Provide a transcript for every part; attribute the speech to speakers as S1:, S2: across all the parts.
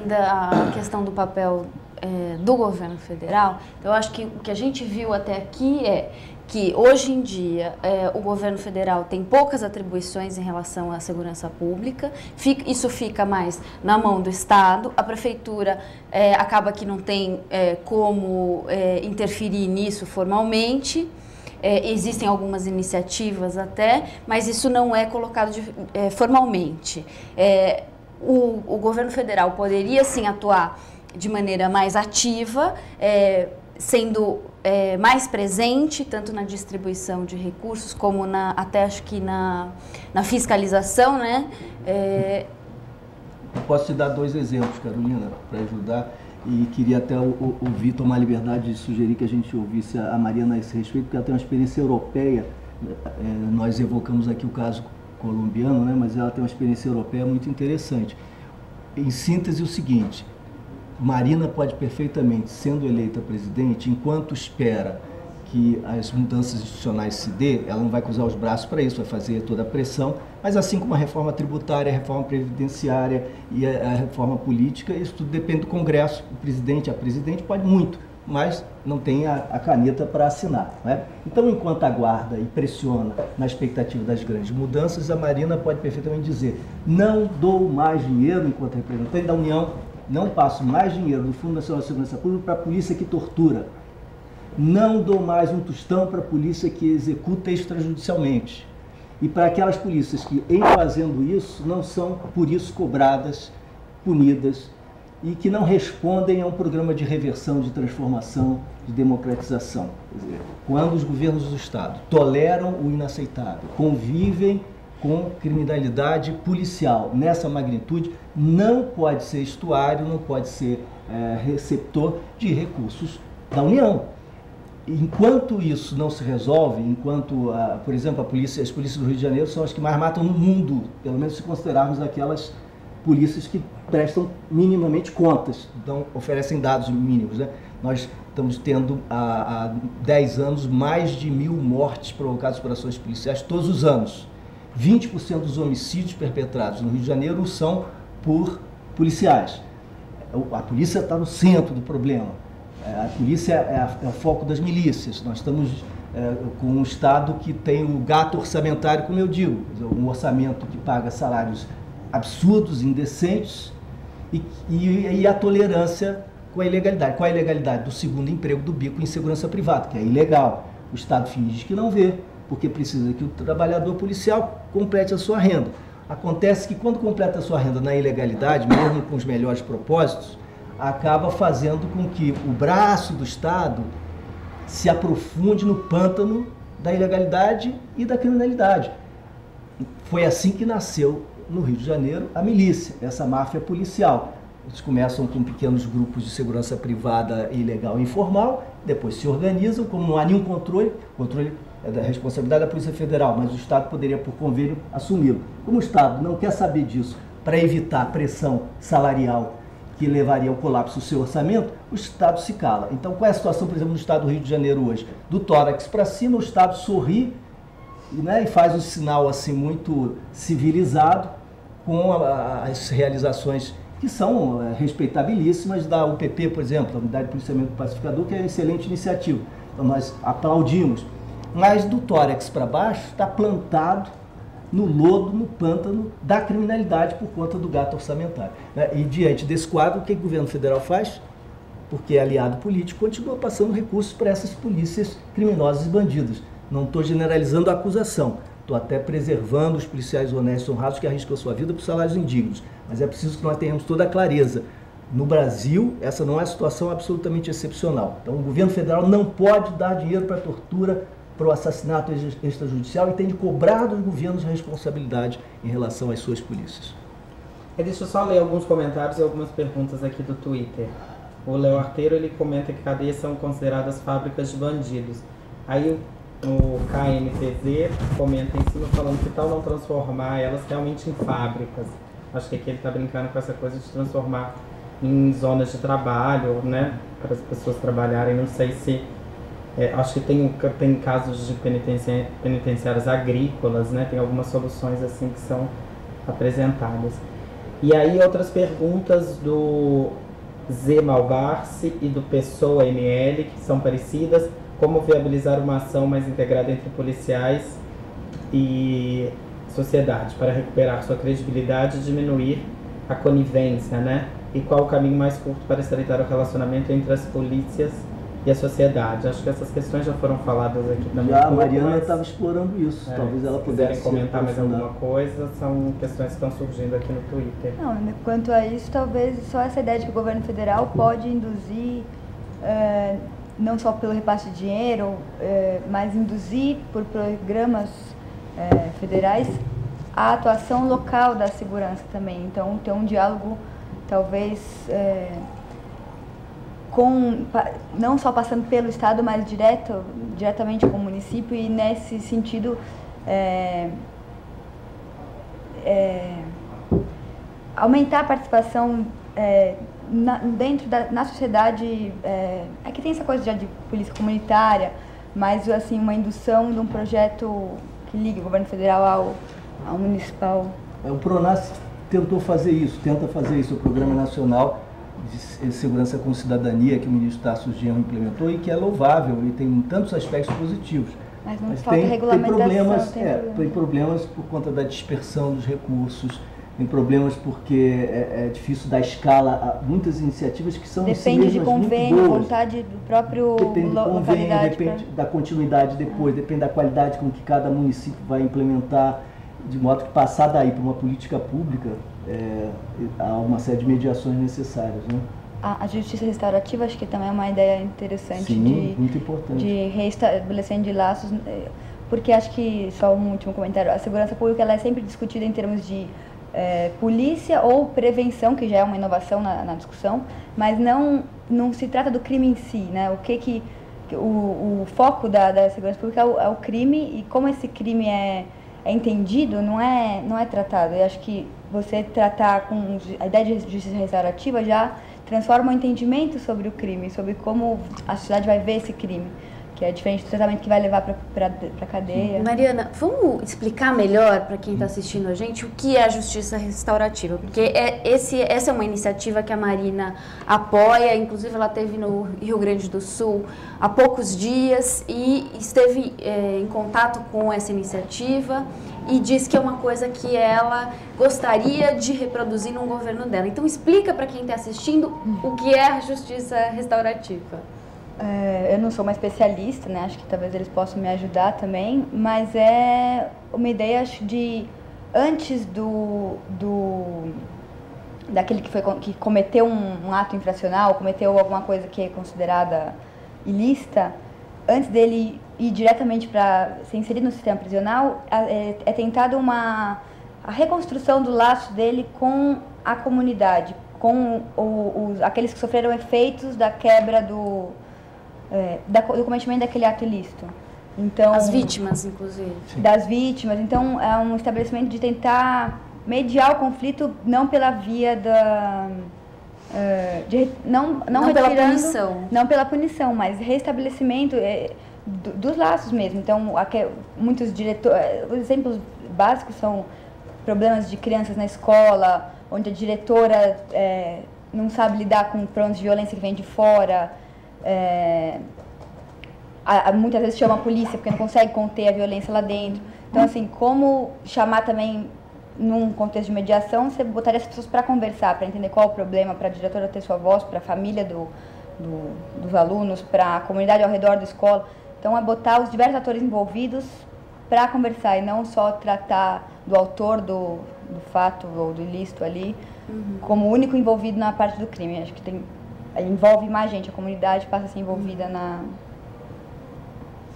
S1: ainda a questão do papel do governo federal, eu acho que o que a gente viu até aqui é que hoje em dia o governo federal tem poucas atribuições em relação à segurança pública, isso fica mais na mão do Estado, a prefeitura acaba que não tem como interferir nisso formalmente. Existem algumas iniciativas até, mas isso não é colocado formalmente. O governo federal poderia sim atuar de maneira mais ativa, sendo mais presente, tanto na distribuição de recursos, como até acho que na fiscalização, né?
S2: Eu posso te dar 2 exemplos, Carolina, para ajudar, e queria até ouvir, tomar a liberdade de sugerir que a gente ouvisse a Mariana a esse respeito, porque ela tem uma experiência europeia. Nós evocamos aqui o caso colombiano, né? Mas ela tem uma experiência europeia muito interessante. Em síntese, o seguinte: Marina pode perfeitamente, sendo eleita presidente, enquanto espera que as mudanças institucionais se dê, ela não vai cruzar os braços para isso, vai fazer toda a pressão, mas assim como a reforma tributária, a reforma previdenciária e a reforma política, isso tudo depende do Congresso. O presidente, a presidente pode muito, mas não tem a caneta para assinar, né? Então, enquanto aguarda e pressiona na expectativa das grandes mudanças, a Marina pode perfeitamente dizer: não dou mais dinheiro enquanto representante da União, não passo mais dinheiro do Fundo Nacional de Segurança Pública para a polícia que tortura. Não dou mais um tostão para a polícia que executa extrajudicialmente. E para aquelas polícias que, em fazendo isso, não são por isso cobradas, punidas, e que não respondem a um programa de reversão, de transformação, de democratização. Quer dizer, quando os governos do Estado toleram o inaceitável, convivem com criminalidade policial nessa magnitude, não pode ser estuário, não pode ser receptor de recursos da União. Enquanto isso não se resolve, enquanto, por exemplo, as polícias do Rio de Janeiro são as que mais matam no mundo, pelo menos se considerarmos aquelas polícias que prestam minimamente contas, então oferecem dados mínimos, né? Nós estamos tendo há 10 anos mais de 1000 mortes provocadas por ações policiais todos os anos. 20% dos homicídios perpetrados no Rio de Janeiro são por policiais. A polícia está no centro do problema. A polícia é o foco das milícias. Nós estamos com um Estado que tem o gato orçamentário, como eu digo, um orçamento que paga salários absurdos, indecentes, e a tolerância com a ilegalidade. Qual a ilegalidade? Do segundo emprego do bico em segurança privada, que é ilegal. O Estado finge que não vê, porque precisa que o trabalhador policial complete a sua renda. Acontece que quando completa a sua renda na ilegalidade, mesmo com os melhores propósitos, acaba fazendo com que o braço do Estado se aprofunde no pântano da ilegalidade e da criminalidade. Foi assim que nasceu no Rio de Janeiro a milícia, essa máfia policial. Eles começam com pequenos grupos de segurança privada ilegal e informal, depois se organizam, como não há nenhum controle é da responsabilidade da Polícia Federal, mas o Estado poderia, por convênio, assumi-lo. Como o Estado não quer saber disso para evitar a pressão salarial que levaria ao colapso do seu orçamento, o Estado se cala. Então, qual é a situação, por exemplo, no Estado do Rio de Janeiro hoje? Do tórax para cima, o Estado sorri, né, e faz um sinal assim muito civilizado com as realizações que são respeitabilíssimas da UPP, por exemplo, a Unidade de Policiamento Pacificador, que é uma excelente iniciativa. Então, nós aplaudimos. Mas do tórax para baixo está plantado no lodo, no pântano da criminalidade por conta do gato orçamentário, né? E diante desse quadro, o que o governo federal faz? Porque é aliado político, continua passando recursos para essas polícias criminosas e bandidas. Não estou generalizando a acusação, estou até preservando os policiais honestos e honrados que arriscam a sua vida por salários indignos. Mas é preciso que nós tenhamos toda a clareza. No Brasil, essa não é uma situação absolutamente excepcional. Então, o governo federal não pode dar dinheiro para a tortura, para o assassinato extrajudicial, e tem de cobrar dos governos a responsabilidade em relação às suas polícias.
S3: Deixa eu só ler alguns comentários e algumas perguntas aqui do Twitter. O Léo Arteiro, ele comenta que cadeias são consideradas fábricas de bandidos. Aí o KMTZ comenta em cima falando que tal não transformar elas realmente em fábricas. Acho que aqui ele está brincando com essa coisa de transformar em zonas de trabalho, né, para as pessoas trabalharem. Não sei se... acho que tem casos de penitenciárias agrícolas, né? Tem algumas soluções assim que são apresentadas. E aí outras perguntas do Z Malbarce e do Pessoa ML, que são parecidas. Como viabilizar uma ação mais integrada entre policiais e sociedade para recuperar sua credibilidade e diminuir a conivência, né? E qual o caminho mais curto para estreitar o relacionamento entre as polícias e a sociedade? Acho que essas questões já foram faladas aqui também.
S2: Já a Mariana estava explorando isso, talvez ela pudesse
S3: comentar mais alguma coisa, são questões que estão surgindo aqui no Twitter.
S4: Não, quanto a isso, talvez só essa ideia de que o governo federal pode induzir, não só pelo repasse de dinheiro, mas induzir por programas federais a atuação local da segurança também. Então, ter um diálogo, talvez, não só passando pelo Estado, mas diretamente com o município, e nesse sentido aumentar a participação na sociedade. É que tem essa coisa já de polícia comunitária, mas assim, uma indução de um projeto que ligue o governo federal ao municipal.
S2: O PRONAS tenta fazer isso, o Programa Nacional de Segurança com Cidadania, que o ministro Tarso Genro implementou e que é louvável e tem tantos aspectos positivos.
S4: Mas falta regulamentação.
S2: Tem problemas por conta da dispersão dos recursos, tem problemas porque é difícil dar escala a muitas iniciativas que são
S4: depende de convênio, vontade do próprio
S2: depende do convênio, depende da continuidade depois, depende da qualidade com que cada município vai implementar, de modo que passar daí para uma política pública, há uma série de mediações necessárias, né?
S4: A justiça restaurativa acho que também é uma ideia interessante.
S2: Sim, muito importante.
S4: De reestabelecimento de laços, porque acho que, só um último comentário, a segurança pública ela é sempre discutida em termos de polícia ou prevenção, que já é uma inovação na discussão, mas não se trata do crime em si, né? O foco da segurança pública é o crime, e como esse crime é entendido, não é tratado. Eu acho que você tratar com a ideia de justiça restaurativa já transforma o entendimento sobre o crime, sobre como a sociedade vai ver esse crime, que é diferente do tratamento que vai levar para a cadeia.
S1: Mariana, vamos explicar melhor para quem está assistindo a gente o que é a justiça restaurativa, porque essa é uma iniciativa que a Marina apoia, inclusive ela esteve no Rio Grande do Sul há poucos dias e esteve em contato com essa iniciativa e disse que é uma coisa que ela gostaria de reproduzir no governo dela. Então explica para quem está assistindo o que é a justiça restaurativa.
S4: Eu não sou uma especialista, né? Acho que talvez eles possam me ajudar também, mas é uma ideia, acho, de antes daquele que cometeu um ato infracional, cometeu alguma coisa que é considerada ilícita, antes dele ir diretamente para ser inserido no sistema prisional, é tentado a reconstrução do laço dele com a comunidade, com aqueles que sofreram efeitos da quebra do cometimento daquele ato ilícito. Então,
S1: as vítimas, inclusive.
S4: Das vítimas. Então, é um estabelecimento de tentar mediar o conflito, não pela via não pela punição. Não pela punição, mas restabelecimento dos laços mesmo. Então, muitos diretores, os exemplos básicos são problemas de crianças na escola, onde a diretora não sabe lidar com problemas de violência que vem de fora. Muitas vezes chama a polícia porque não consegue conter a violência lá dentro. Então, assim, como chamar também, num contexto de mediação, você botaria as pessoas para conversar, para entender qual é o problema, para a diretora ter sua voz, para a família dos alunos, para a comunidade ao redor da escola. Então, é botar os diversos atores envolvidos para conversar e não só tratar do autor do fato ou do ilícito ali como o único envolvido na parte do crime. Acho que envolve mais gente, a comunidade passa a ser envolvida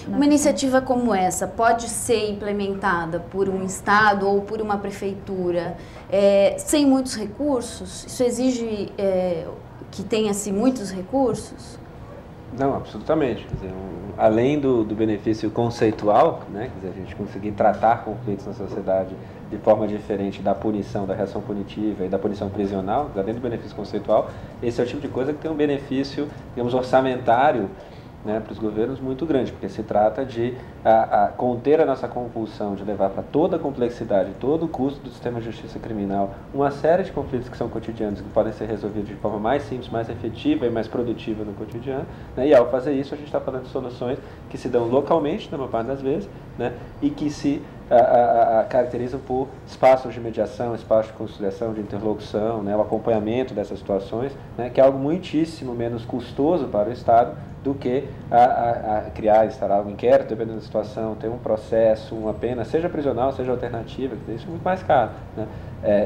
S1: Uma iniciativa como essa pode ser implementada por um estado ou por uma prefeitura sem muitos recursos? Isso exige que tenha-se muitos recursos?
S5: Não, absolutamente. Quer dizer, além do benefício conceitual, né, quer dizer, a gente conseguir tratar conflitos na sociedade de forma diferente da punição, da reação punitiva e da punição prisional, além do benefício conceitual, esse é o tipo de coisa que tem um benefício, digamos, orçamentário né, para os governos muito grande, porque se trata de conter a nossa compulsão de levar para toda a complexidade, todo o custo do sistema de justiça criminal, uma série de conflitos que são cotidianos, que podem ser resolvidos de forma mais simples, mais efetiva e mais produtiva no cotidiano, né, e ao fazer isso a gente está falando de soluções que se dão localmente, na maior parte das vezes, né, e que se caracterizam por espaços de mediação, espaços de conciliação, de interlocução, né, o acompanhamento dessas situações, né, que é algo muitíssimo menos custoso para o Estado do que criar, instalar um inquérito, dependendo da situação, ter um processo, uma pena, seja prisional, seja alternativa, isso é muito mais caro, né?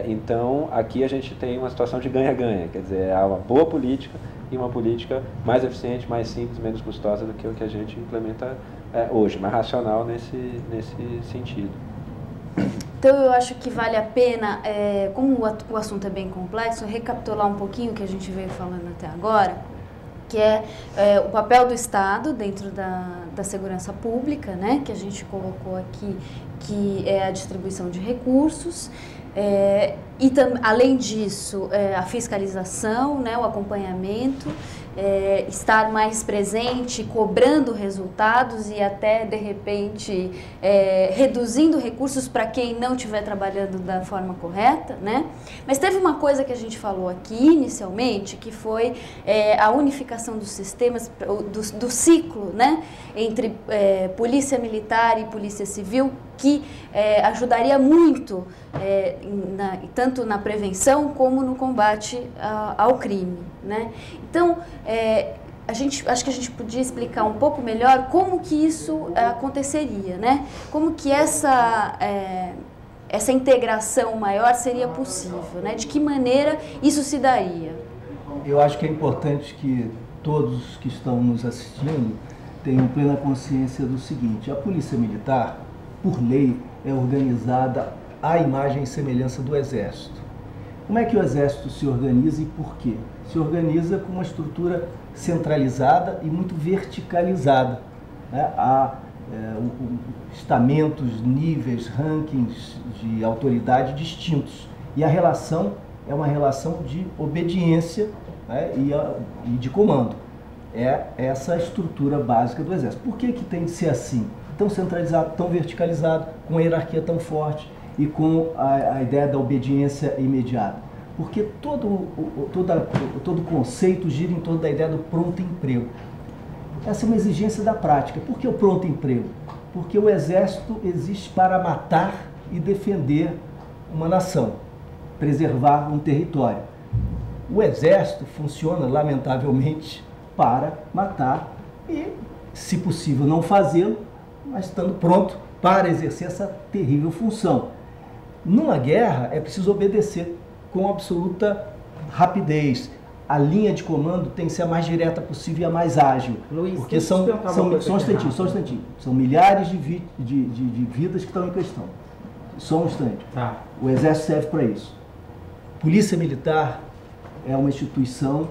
S5: Então, aqui a gente tem uma situação de ganha-ganha, quer dizer, há uma boa política e uma política mais eficiente, mais simples, menos custosa do que o que a gente implementa hoje, mais racional nesse sentido.
S1: Então, eu acho que vale a pena, como o assunto é bem complexo, recapitular um pouquinho o que a gente veio falando até agora, que é o papel do Estado dentro da segurança pública, né, que a gente colocou aqui, que é a distribuição de recursos, e além disso, a fiscalização, né, o acompanhamento, estar mais presente, cobrando resultados e até, de repente, reduzindo recursos para quem não estiver trabalhando da forma correta, né? Mas teve uma coisa que a gente falou aqui inicialmente, que foi a unificação dos sistemas, do ciclo, né, entre polícia militar e polícia civil, que ajudaria muito, tanto na prevenção como no combate ao crime, né? Então, acho que a gente podia explicar um pouco melhor como que isso aconteceria, né? Como que essa integração maior seria possível, né? De que maneira isso se daria?
S2: Eu acho que é importante que todos que estão nos assistindo tenham plena consciência do seguinte: a Polícia Militar, por lei, é organizada à imagem e semelhança do Exército. Como é que o Exército se organiza e por quê? Se organiza com uma estrutura centralizada e muito verticalizada, né? Há estamentos, níveis, rankings de autoridade distintos. E a relação é uma relação de obediência, né, e de comando. É essa a estrutura básica do Exército. Por que tem de ser assim? Tão centralizado, tão verticalizado, com a hierarquia tão forte e com a ideia da obediência imediata? Porque todo o conceito gira em torno da ideia do pronto emprego. Essa é uma exigência da prática. Por que o pronto emprego? Porque o Exército existe para matar e defender uma nação, preservar um território. O Exército funciona, lamentavelmente, para matar e, se possível, não fazê-lo, mas estando pronto para exercer essa terrível função. Numa guerra, é preciso obedecer com absoluta rapidez. A linha de comando tem que ser a mais direta possível e a mais ágil.
S3: Luiz,
S2: porque só um instantinho. São milhares de vidas que estão em questão. Só um instante.
S3: Tá.
S2: O Exército serve para isso. Polícia Militar é uma instituição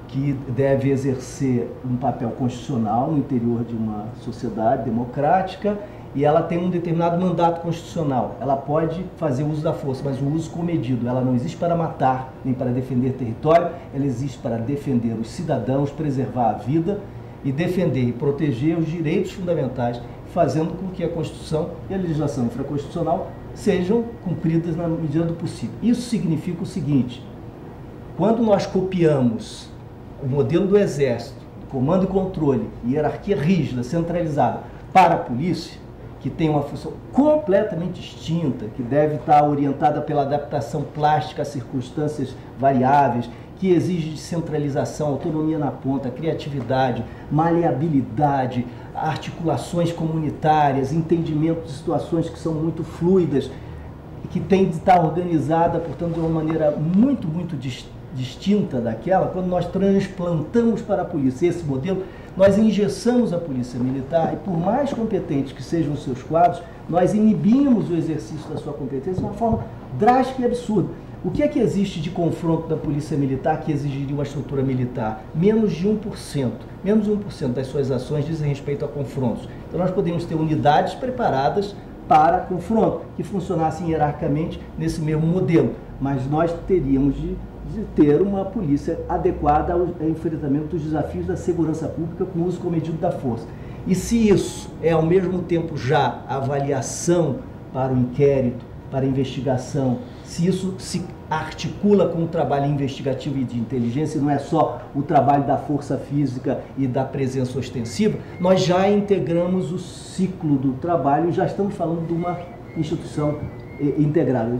S2: que deve exercer um papel constitucional no interior de uma sociedade democrática, e ela tem um determinado mandato constitucional. Ela pode fazer uso da força, mas o uso comedido. Ela não existe para matar, nem para defender território, ela existe para defender os cidadãos, preservar a vida e defender e proteger os direitos fundamentais, fazendo com que a Constituição e a legislação infraconstitucional sejam cumpridas na medida do possível. Isso significa o seguinte: quando nós copiamos o modelo do Exército, comando e controle, hierarquia rígida, centralizada, para a polícia, que tem uma função completamente distinta, que deve estar orientada pela adaptação plástica a circunstâncias variáveis, que exige descentralização, autonomia na ponta, criatividade, maleabilidade, articulações comunitárias, entendimento de situações que são muito fluidas, que tem de estar organizada, portanto, de uma maneira muito, muito distinta daquela. Quando nós transplantamos para a polícia esse modelo, nós engessamos a Polícia Militar e, por mais competentes que sejam os seus quadros, nós inibimos o exercício da sua competência de uma forma drástica e absurda. O que é que existe de confronto da Polícia Militar que exigiria uma estrutura militar? Menos de 1%. Menos de 1% das suas ações dizem respeito a confrontos. Então nós podemos ter unidades preparadas para confronto, que funcionassem hierarquicamente nesse mesmo modelo, mas nós teríamos de de ter uma polícia adequada ao enfrentamento dos desafios da segurança pública com o uso comedido da força. E se isso é, ao mesmo tempo, já a avaliação para o inquérito, para a investigação, se isso se articula com o trabalho investigativo e de inteligência, não é só o trabalho da força física e da presença ostensiva, nós já integramos o ciclo do trabalho e já estamos falando de uma instituição integrada.